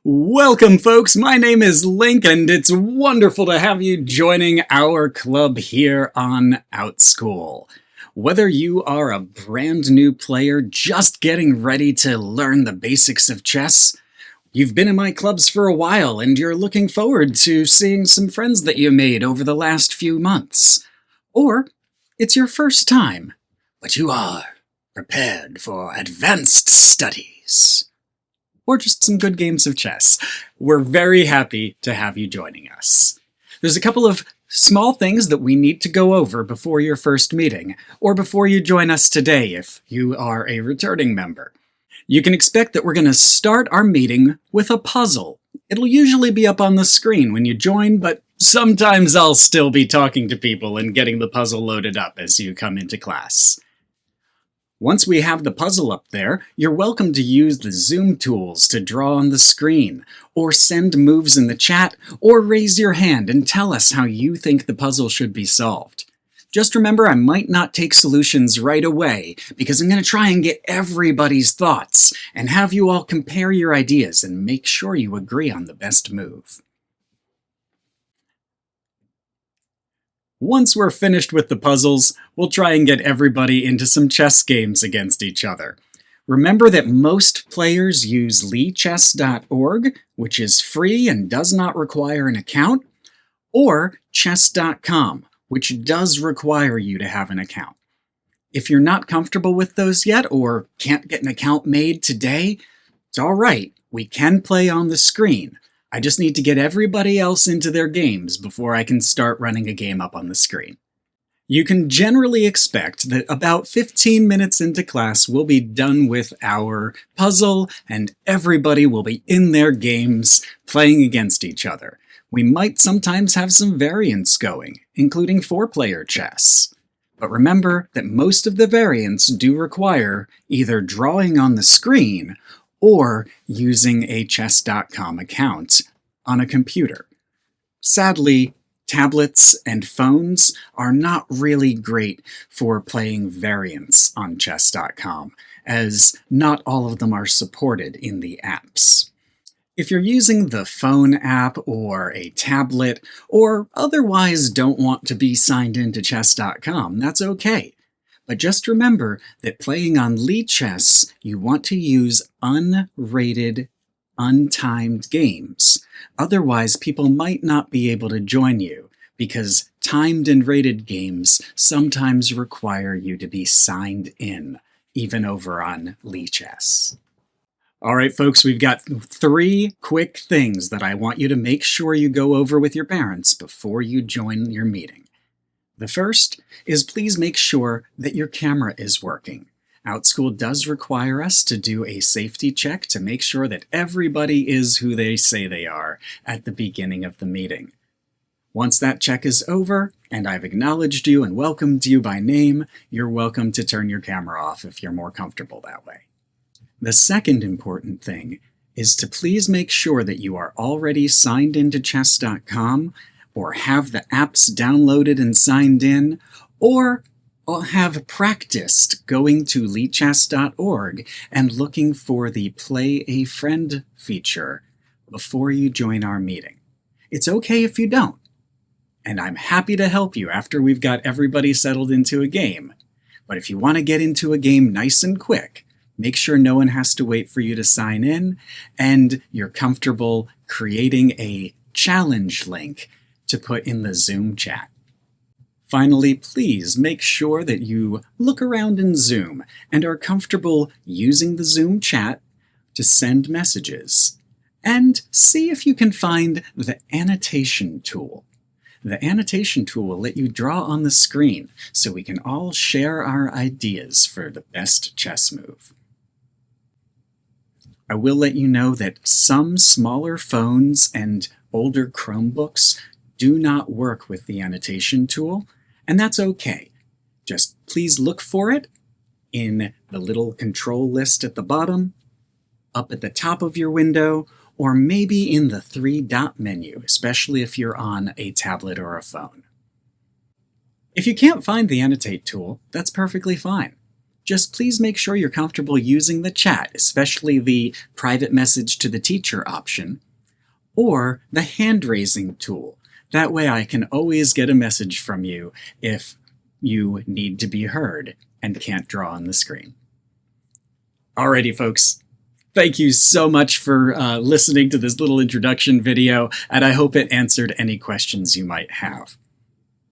Welcome, folks. My name is Linke, and it's wonderful to have you joining our club here on Outschool. Whether you are a brand new player just getting ready to learn the basics of chess, you've been in my clubs for a while and you're looking forward to seeing some friends that you made over the last few months, or it's your first time, but you are prepared for advanced studies, or just some good games of chess, we're very happy to have you joining us. There's a couple of small things that we need to go over before your first meeting, or before you join us today if you are a returning member. You can expect that we're going to start our meeting with a puzzle. It'll usually be up on the screen when you join, but sometimes I'll still be talking to people and getting the puzzle loaded up as you come into class. Once we have the puzzle up there, you're welcome to use the Zoom tools to draw on the screen, or send moves in the chat, or raise your hand and tell us how you think the puzzle should be solved. Just remember, I might not take solutions right away, because I'm going to try and get everybody's thoughts, and have you all compare your ideas and make sure you agree on the best move. Once we're finished with the puzzles, we'll try and get everybody into some chess games against each other. Remember that most players use lichess.org, which is free and does not require an account, or chess.com, which does require you to have an account. If you're not comfortable with those yet, or can't get an account made today, it's all right. We can play on the screen. I just need to get everybody else into their games before I can start running a game up on the screen. You can generally expect that about 15 minutes into class we'll be done with our puzzle and everybody will be in their games playing against each other. We might sometimes have some variants going, including 4-player chess. But remember that most of the variants do require either drawing on the screen or using a chess.com account on a computer. Sadly, tablets and phones are not really great for playing variants on chess.com, as not all of them are supported in the apps. If you're using the phone app or a tablet, or otherwise don't want to be signed into chess.com, that's okay. But just remember that playing on Lichess, you want to use unrated, untimed games. Otherwise, people might not be able to join you, because timed and rated games sometimes require you to be signed in, even over on Lichess. All right, folks, we've got 3 quick things that I want you to make sure you go over with your parents before you join your meeting. The first is please make sure that your camera is working. Outschool does require us to do a safety check to make sure that everybody is who they say they are at the beginning of the meeting. Once that check is over, and I've acknowledged you and welcomed you by name, you're welcome to turn your camera off if you're more comfortable that way. The second important thing is to please make sure that you are already signed into chess.com, or have the apps downloaded and signed in, or have practiced going to lichess.org and looking for the Play a Friend feature before you join our meeting. It's okay if you don't, and I'm happy to help you after we've got everybody settled into a game. But if you want to get into a game nice and quick, make sure no one has to wait for you to sign in, and you're comfortable creating a challenge link to put in the Zoom chat. Finally, please make sure that you look around in Zoom and are comfortable using the Zoom chat to send messages. And see if you can find the annotation tool. The annotation tool will let you draw on the screen so we can all share our ideas for the best chess move. I will let you know that some smaller phones and older Chromebooks do not work with the annotation tool, and that's okay. Just please look for it in the little control list at the bottom, up at the top of your window, or maybe in the 3-dot menu, especially if you're on a tablet or a phone. If you can't find the annotate tool, that's perfectly fine. just please make sure you're comfortable using the chat, especially the private message to the teacher option, or the hand-raising tool. That way I can always get a message from you if you need to be heard and can't draw on the screen. Alrighty, folks. Thank you so much for listening to this little introduction video, and I hope it answered any questions you might have.